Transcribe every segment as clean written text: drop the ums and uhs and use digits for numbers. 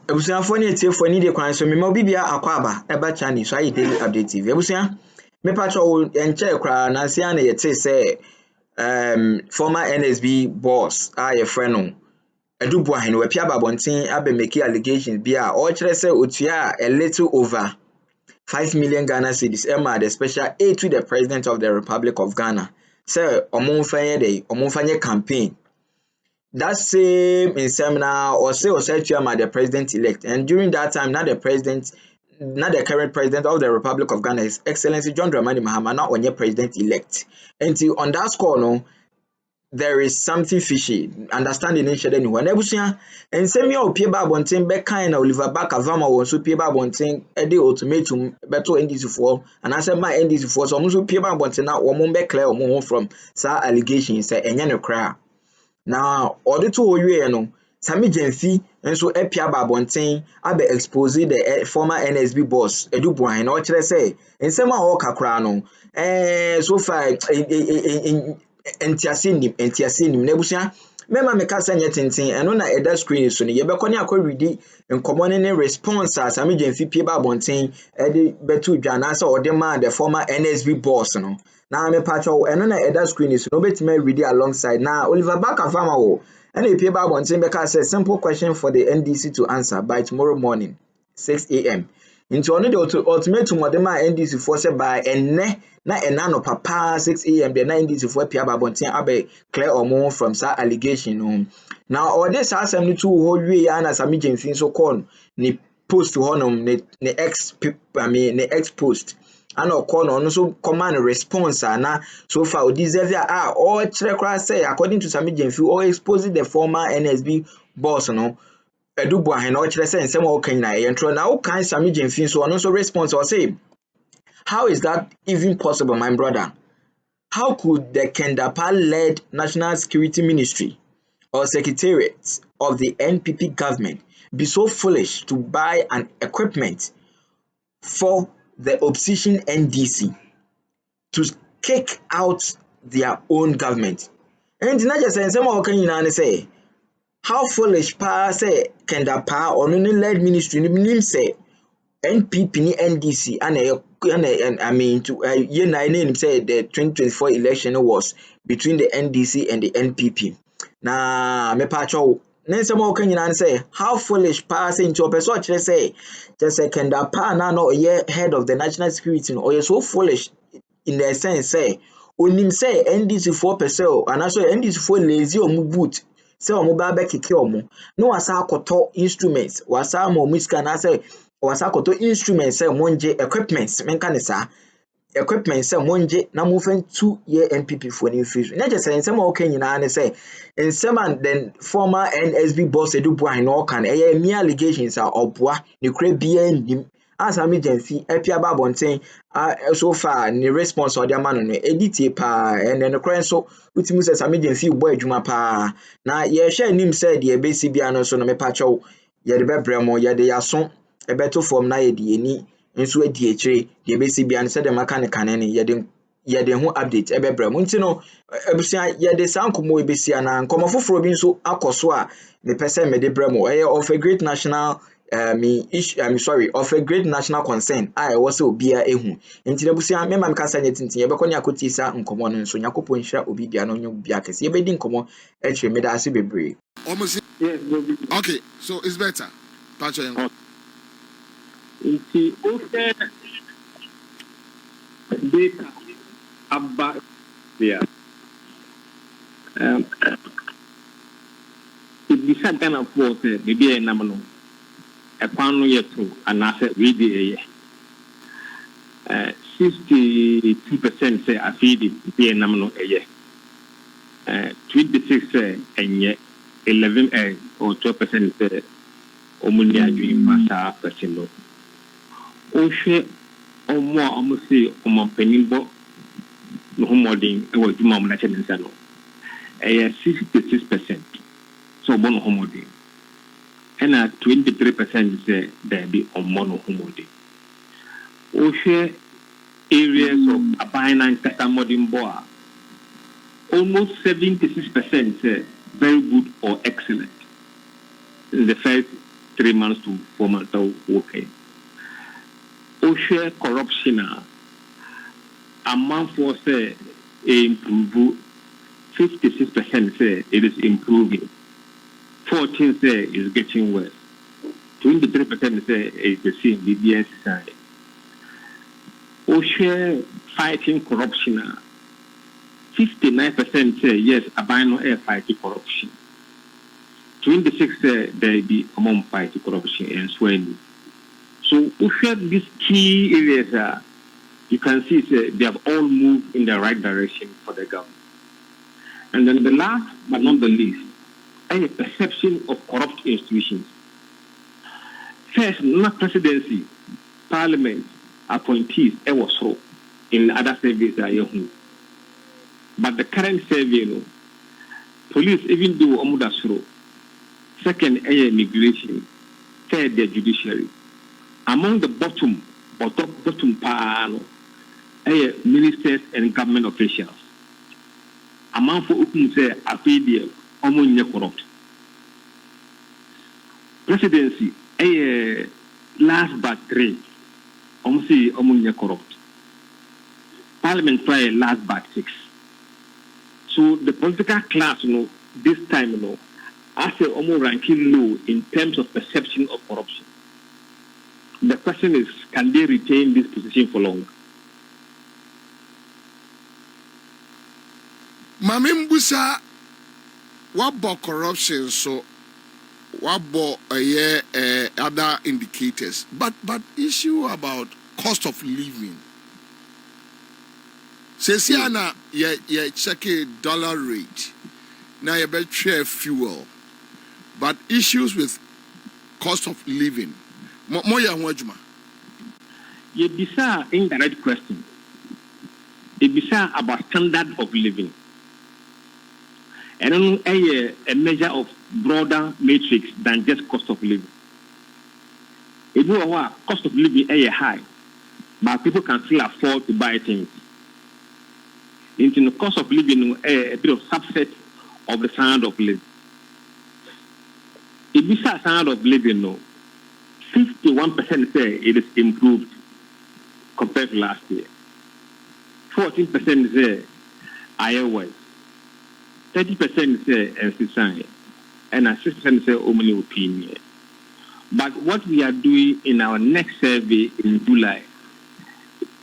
Ebusia for ni tie for ni de kwan so me ma bibia akwaba eba chani so ayi daily update TV. Ebusia me patcho enche kra na sia na yete say former NSB boss your friend no Edu Boahen we pia babontin abe make allegations bia or kire say otua a little over 5 million Ghana cedis emma the special aid to the president of the Republic of Ghana. Say omonfanye campaign. That same in seminar or say the president elect, and during that time not the current president of the Republic of Ghana, His Excellency John Dramani Mahama, not on your president elect. And on that score, no, there is something fishy. Understanding each other anyone. Nebusia and send me out Pieba Bontin, Becca and Oliver Baka Vama was so Pieba Bontin, Eddie ultimatum, better NDC4, and I said my NDC4, so almost Pieba Bontin out or Mumbe Clare or more from sa allegations, and Yano cry. Now, order to you no, Sammy Gyemfi and so Epia Babontin abe expose the former NSB boss Edu Boahen or chere say in sema o kakra no so far entiasinim nebusia mema meka sanya tintin eno na eda screen so ne yebekọ ne akọridi nkomo ne response as Sammy Gyemfi pie Babontin ede betu dwa na say ode ma the former NSB boss no. Now me patcho eno na eda screen is no betime read alongside. Now Oliver Baka Farmer wo and a paper bontin beka says simple question for the NDC to answer by tomorrow morning 6 a.m. Into only the ultimatum of the NDC force by enne na enano papa 6 a.m. the NDC for Pia Bontin abe clear or more from sa allegation. Now all this has some two whole way and as Sammy Gyemfi so called ni post to honum ne ex post. And or call on also command response na so far deserve all chere say according to Sammy Gyemfi or exposing the former NSB boss no Edu Boahen or chere say nsem o kan na yentro na o kan Sammy Gyemfi so also response or say how is that even possible, my brother? How could the Kendapa-led National Security Ministry or Secretariat of the NPP government be so foolish to buy an equipment for the opposition NDC to kick out their own government? And not just saying some can you say how foolish pa say Kendapa or no led ministry name say NPP ni NDC and I mean to name say the 2024 election was between the NDC and the NPP. Na me pacho then some can say how foolish pass into a person say just a Kendapa na no head of the national security or you're so foolish in the sense say onim say NDC 4% and also NDC 4 lazy or boot say omo ba be keke omo no wasa akoto instruments wasa mo miska na say wasa akoto instruments say monje equipments menka ne sa equipment say monje na mofen 2 year NPP for new fees na just say nsema okay nyina ne say nsema then former NSB boss Edu Boahen no kan me allegations are oboa ne kura bia ndim as Sammy Gyemfi epia babonten so far ne response or the man no edit pa and then the crane so utimu say Sammy Gyemfi bo adwuma pa na ye hwe nim say the bc bia no so no me pacho ye de bebremo ye de yaso ebeto form na ye de ni nso adi ekire the bc bia no say the mechanic ne ye de ho update ebebremo nti no ebusia ye de sankomo ebesia na nkomo foforo bi nso akoso a me pese me de bremo of a great national of a great national concern I was obia ehu nti nebusia mema mekasa nyetintin ye bekọ ne akoti sa nkomo no nso yakopon hira obi bia no nyu bia kese ye bedi nkomo etwe me da ase bebre. Okay, so it's better. Patch on. It's okay. Data about there. If you can't kind of force it, maybe a number. A pound yet to an asset really 62% say I feed it be a nominal a year. 26 say and yet 11 or 12% say Omunia dream Massa Persino. Oh shit or more almost say on penny book no more than I was mom national sano. A 66% so one homody. And 23% say there be on mono homody. O share areas of Abina and Catamodin Boa. Almost 76% say very good or excellent. The first 3 months to 4 months. Okay. Share corruption. A month for say improve 56% say it is improving. 14% say is getting worse. 23% say it's the same BBS side. Share fighting corruption. 59% say yes, abino air fighting corruption. 26% say there be among fighting corruption and swelling. So we share these key areas. You can see they have all moved in the right direction for the government. And then the last but not the least, a perception of corrupt institutions. First, not presidency, parliament, appointees, it was so in other surveys. But the current survey, police, even though Omudasuro, second, immigration, third, the judiciary. Among the bottom panel, ministers and government officials. Among whom say affiliate, corrupt. Presidency, last but 3, corrupt. Parliament try last but 6. So the political class, this time, as a ranking low in terms of perception of corruption. The question is, can they retain this position for long? Mamimbusa, what about corruption? So, what about other indicators? But issue about cost of living. Sesiana, you check a dollar rate. Now you better share fuel. But issues with cost of living. Moya Wajma. You bisa indirect question. You bisa about standard of living. And then a measure of broader matrix than just cost of living. If you are cost of living is high, but people can still afford to buy things. Into the cost of living a bit of subset of the standard of living. If you say standard of living, 51% say it is improved compared to last year. 14% say IOS. 30% say SSI. And 6% say only opinion. But what we are doing in our next survey in July,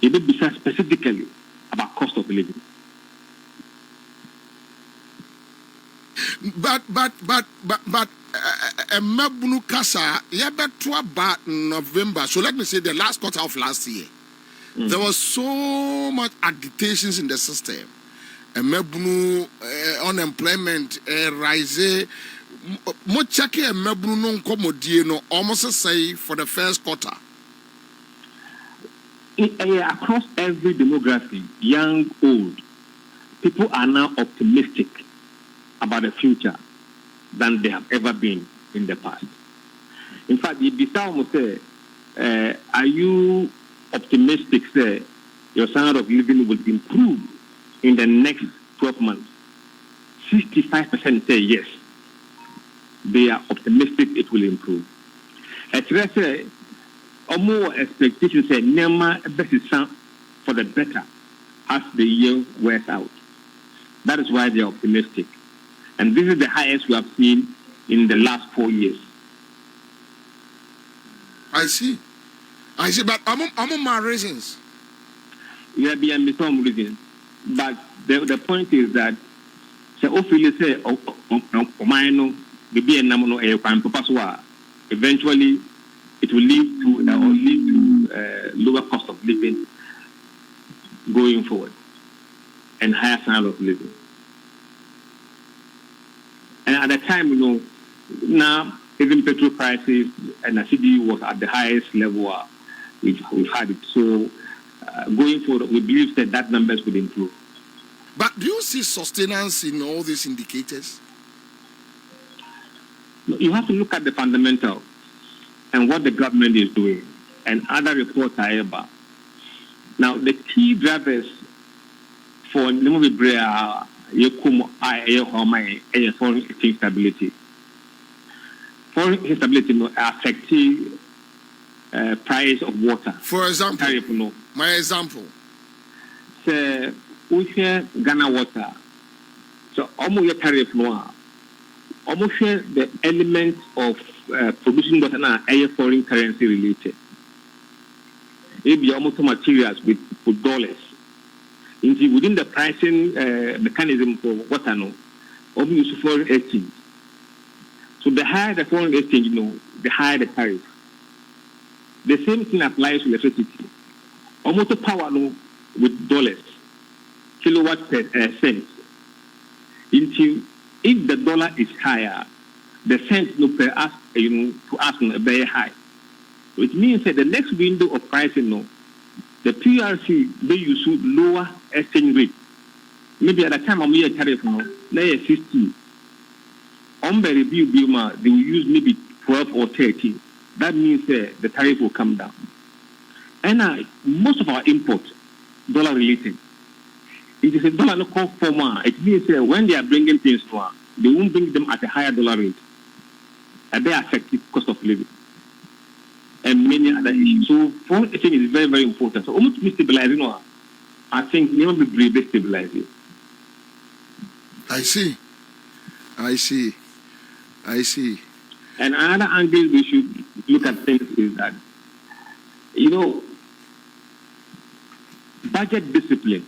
it will be specifically about cost of living. But Mabunu Kasa, about November. So let me say the last quarter of last year, there was so much agitations in the system. Mabunu unemployment rise. Mo check Mabunu non comodino almost say for the first quarter. Across every demography, young, old, people are now optimistic about the future than they have ever been in the past. In fact, the Bissau must say, are you optimistic, say, your standard of living will improve in the next 12 months? 65% say yes. They are optimistic it will improve. At rest, or more expectations say, Nema best for the better as the year wears out. That is why they are optimistic. And this is the highest we have seen in the last 4 years. I see, but among my reasons. Yeah, be some reasons. But the point is that eventually it will lead to lower cost of living going forward and higher standard of living. And at the time, now even petrol prices and the city was at the highest level we've had it. So going forward, we believe that numbers will improve. But do you see sustenance in all these indicators? You have to look at the fundamentals and what the government is doing, and other reports are about. Now, the key drivers for foreign exchange stability. foreign instability no affect price of water. For example, tariff no. My example. So we share Ghana water. So almost your tariff no. Almost share the element of producing water now foreign currency related. It be almost materials with dollars. Within the pricing mechanism for water no, almost use foreign exchange. So the higher the foreign exchange, the higher the tariff. The same thing applies to electricity. Almost the power with dollars, kilowatt per cent. If the dollar is higher, the cent per us, to us very high. So it means that the next window of pricing, the PRC they use lower exchange rate. Maybe at the time I'm here tariff they 60. On the review Bilma, they will use maybe 12 or 13. That means the tariff will come down. And most of our imports, dollar related. It is a dollar no call for more. It means when they are bringing things to us, they won't bring them at a higher dollar rate. And they affect the cost of living. And many other issues. So foreign exchange is very, very important. So almost stabilizing, I think never be brave stabilizing. I see. And another angle we should look at things is that, budget discipline,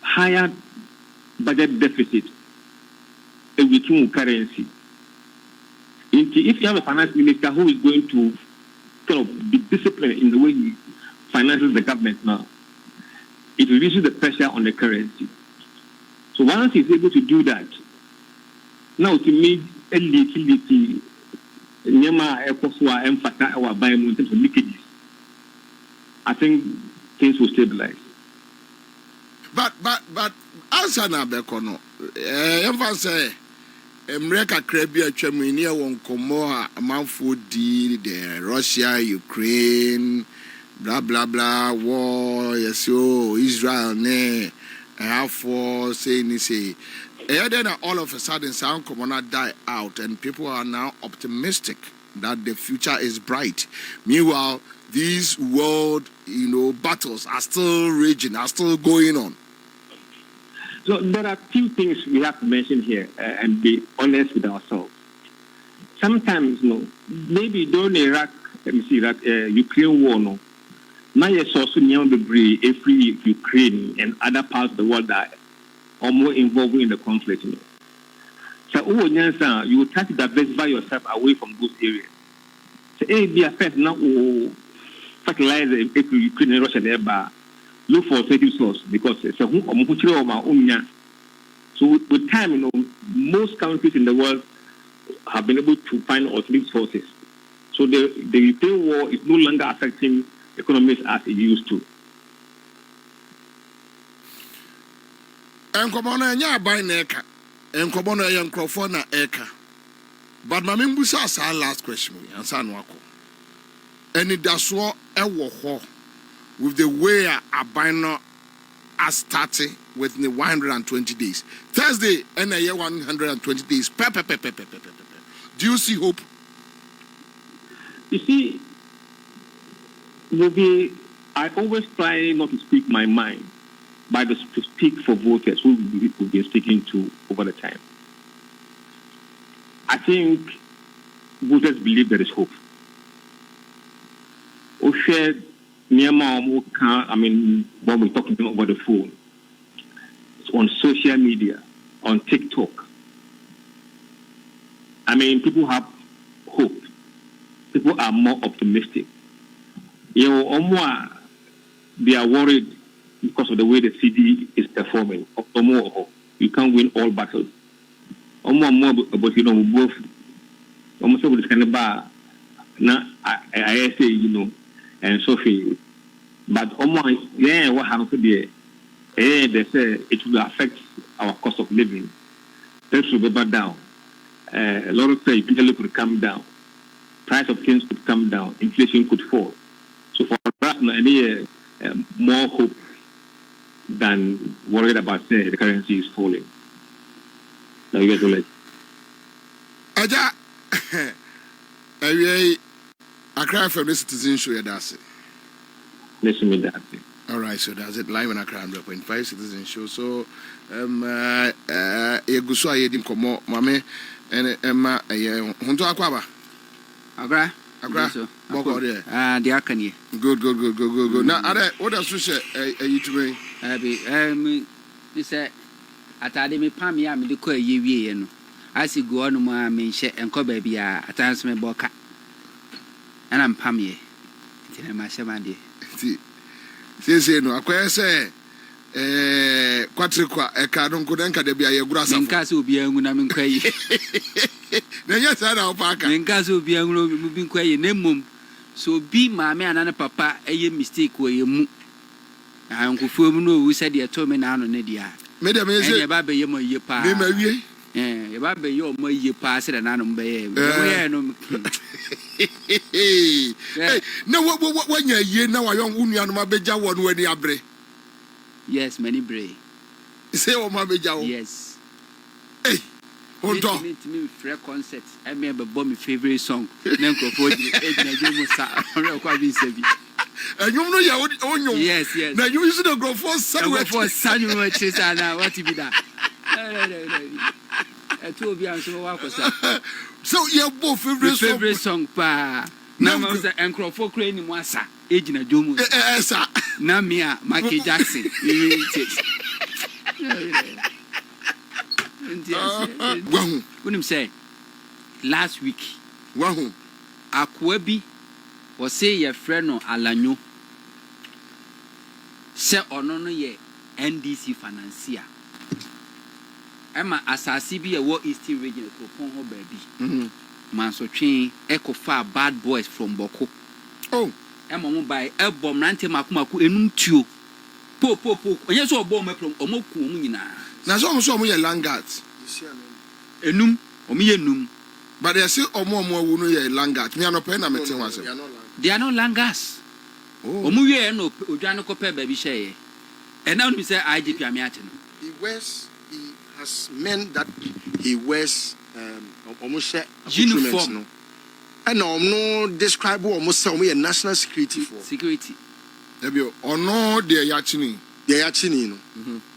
higher budget deficit, a weakening currency. If you have a finance minister who is going to kind of be disciplined in the way he finances the government now, it reduces the pressure on the currency. So once he's able to do that, now to meet a leaky, Nyama Ekoswa and Fata our buying in terms of leakages, I think things will stabilize. But answer na bekono. Emfa say America Caribbean Germany won komo amanfo di the Russia Ukraine blah blah blah war Israel ne have for saying and then all of a sudden sound commoner die out and people are now optimistic that the future is bright. Meanwhile, these world battles are still raging, are still going on. So there are two things we have to mention here and be honest with ourselves. Sometimes, maybe during Iraq, Ukraine war, now you're also near the every Ukraine and other parts of the world that are more involved in the conflict. So, you try to diversify yourself away from those areas. So, be affected now, fertilizer Ukraine and Russia there, look for alternative source because it's a so with time, most countries in the world have been able to find alternative sources. So the Ukraine war is no longer affecting economies as it used to. And come on, buy neka. And come on, young Crawford na eka. But my membusa is our last question. And San Wako. And it does what with the way a biner has started with the 120 days. Thursday, and a year 120 days. Do you see hope? You see, maybe I always try not to speak my mind, but to speak for voters who we've been speaking to over the time. I think voters believe there is hope. When we're talking over the phone, it's on social media, on TikTok. People have hope. People are more optimistic. They are worried because of the way the CD is performing. You can't win all battles. But both almost over this kind of bar. Now I say, and Sophie. But what happens there? They say it will affect our cost of living. Things will go down. A lot of things could come down. Price of things could come down. Inflation could fall. So for us, any more hope than worried about the currency is falling. Now you get to Aja, I cry from the citizen show. That's it. Listen me that. All right, so that's it. Live and Accra 100.5 citizen show. So, you so I didn't come out, Mammy, and Emma, Hunto Aquaba. Agra. Boko there. The Akani. Good. Now, what else you say? You to me? You said, at Ademi Pamia, me declare ye, and I see go on my main share and co baby at times me boca. And I'm Pamie. It's in my shamandi. See, no, I say, Quatriqua, a cardon could anchor the Bia Grass and Castle be young when I'm in Quay. Then yes, I know, Parker. And Castle be young moving Quay in Nemum. So be my man and papa a mistake where you move. I uncle Fumu who said you told me now on Nedia. Madam, is a baby, your pa. Eh, a baby, your more you pass it and I'm bay. Hey, no, what year now? I don't want my beja one when you are. Yes, many bray. Say, oh, my beja. Yes. Hey, hold on. Me free concert. I remember my favorite song. Nenko for the and you know your own. Yes. Now you used to go for Samuel for Samuel what to be that. Two of you so you're both favorite song pa. Now I was an for crane Wasa, agent of Jomo. Namia, Michael Jackson. When him say last week, Akwebi was say your friend no Alanyo. Say onono ye NDC financier. Emma asasi bi e wo Eastern region Kropon ho baby. Man so twin echo far bad boys from Boko. Oh, Emma mo by e bom rante makumaku enum tuo. Po. Onye so obom meprom omoku omu nyina. Na so mo ye langat. Enum, omu ye enum. But they say omo wo no ye langat. Me no pen na meten wase. They are not langas. Oh. Omu ye no odwane ko pe baby share. And now me say IGP amiate no. He has men that he wears almost uniform. And no describe almost some way national security for security. Ebio ono de yachini. De yachini no.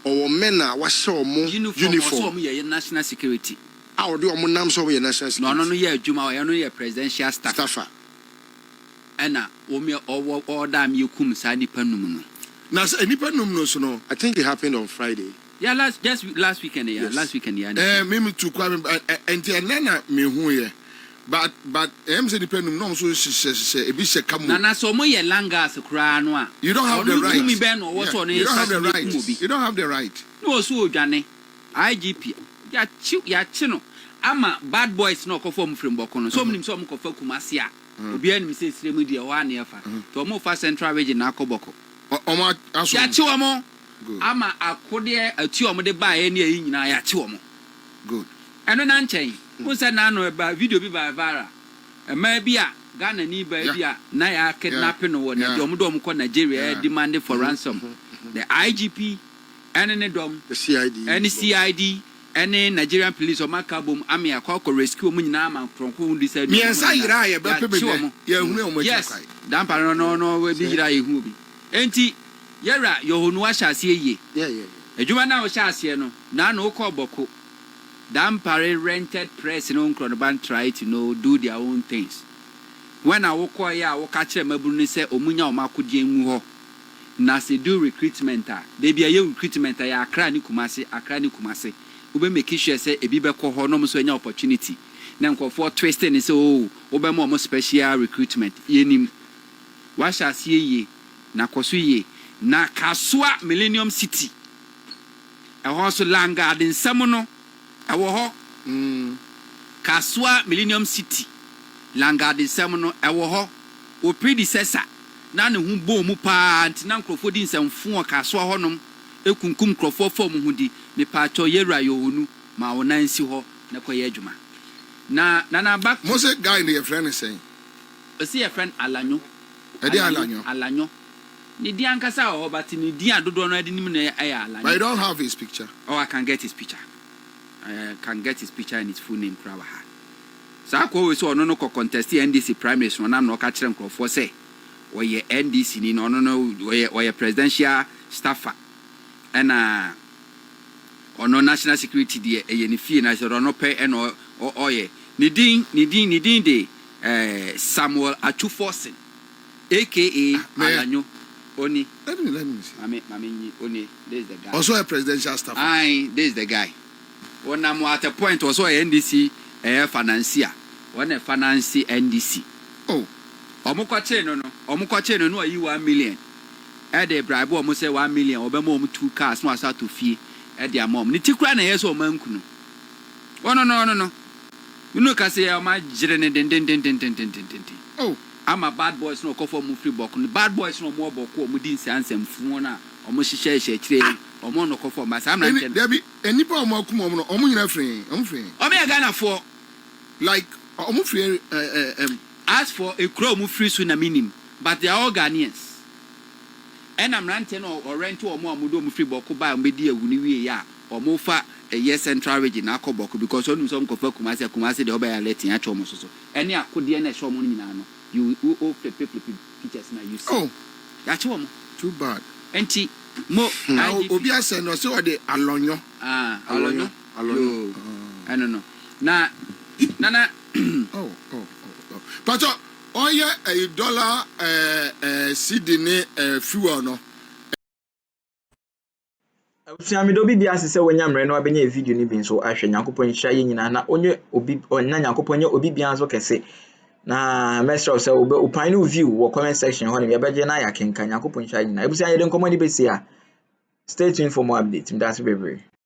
Or men are was so more uniform ye national security. How do omo nam so we national security? No ye adwuma we no ye presidential staffer. Ena omi order me kum sa nipa num no. Na nipa num no so no. I think it happened on Friday. Yeah, last weekend, yeah. Yes. Last weekend, yeah. Me too kwame enti na me hu ye. But em say depend no so she e bi she kamu. Na so mo ye langas kra no a. You don't have the right. You don't have the right. You don't have the right. No so odwane. IGP ya chi no. Ama bad boys no kofo from Boko no. So mnim so mo kofa Kumasi a. Obi an mi say siremu dia wa na efa. To mo fa Central Region na akoboko. Omo aso. Ya chi omo. Ama akode atu omo de ba e na yi nyina ya chi omo. Good. Eno na nchen. Who said na no ba video bi ba vara. E ma bia Ghana ni ba bia na ya kidnapping no na dom ko Nigeria demanding for ransom. The IGP and the CID and Nigerian police or Macabum Army akọ rescue mu nyina ma kronko ndi said. Me ensa yira ye ba pebe ye hu e mo yes. Dampa no we bi yira ye hu bi. Enti yera yohonu ahyase ye. Yeah. Adwuma na o hyase no na no ko Boko. Dampare rented Prez in on Kronoban try to do their own things. When I walk here, I walk at Mabuni say, Omunya or Makudi Muho. Nasi do recruitment. They be a young recruitment. I Akrani Kumasi. Ube make sure say a bibe cohonom so any opportunity. Now for twisting is oh, Obama more special recruitment. Yenim Washa see ye, na Kosuye, na Kasua Millennium City. A horse land garden Samono. Awo ho Kasua Millennium City Langard Samono awo ho o predecessor na ne hu bo mu pa anti na nkrofo di nsamfu o Kasua honom ekunkum nkrofo fom hu di me pa cho yera yohonu ma wona nsi ho na koye adwuma na back mo say guy your friend is saying o see your friend Alanyo Alanyo ni di ankasa ho but ni di adodo no adi nim na Alanyo. But I don't have his picture. Oh, I can get his picture. I can get his picture and his full name. Sa ko we so no contest NDC primaries no nam no ka kire nkrofo say oye NDC ni no oye presidential staffer and ono national security de eye ni fie na so no pe and oye ni din de Samuel Achuforsen aka Alanyo Oni. Let me see. Mami Oni, this is the guy. Also a presidential staffer. Aye, this is the guy. When I'm at a point also a NDC financier. When a finance NDC. Oh. Omukwache no you 1 million. The bribe almost say 1 million or be 2 cars no start to fee at their mom. Ni tikra na yeso mankuno. Oh no. You know ka say my jirene den. Oh. I'm a bad boys no call for mu free book. Bad boys no more book o mu din sansem fu na o mu hihye kire o mo no call for mas am na chen. There be any pa o mo kuma no o mu nyina free. O me Ghana for like o mu free as for a crow mu free so na minim but they are all Ghanaians. And I'm ranting or rent to o mo amudo mu free book buy o be di ewu ni wie ya o mo fa a central region akoboko because onum some kofa kumase de obey letting a chomo so. Any akode na show mo nyina no. You all people pictures now you see. Oh, that's one. Too bad. Enti mo Obia say no say the alonyo. Alonyo. I don't know. Na. Oh. But a dollar Sydney fuel no. Sammy do bibia se wonya mre no abenya video ni bi nso ahwe Nyankopon hia ye nyina na onye obi onna Nyankopon nye obi bia nso kese na mesra say opan no view wo comment section ho ne be beje na ya kenka Nyankopon hia ye nyina ebusia ye de nkomo ni be sia. Stay tuned for more updates. That's very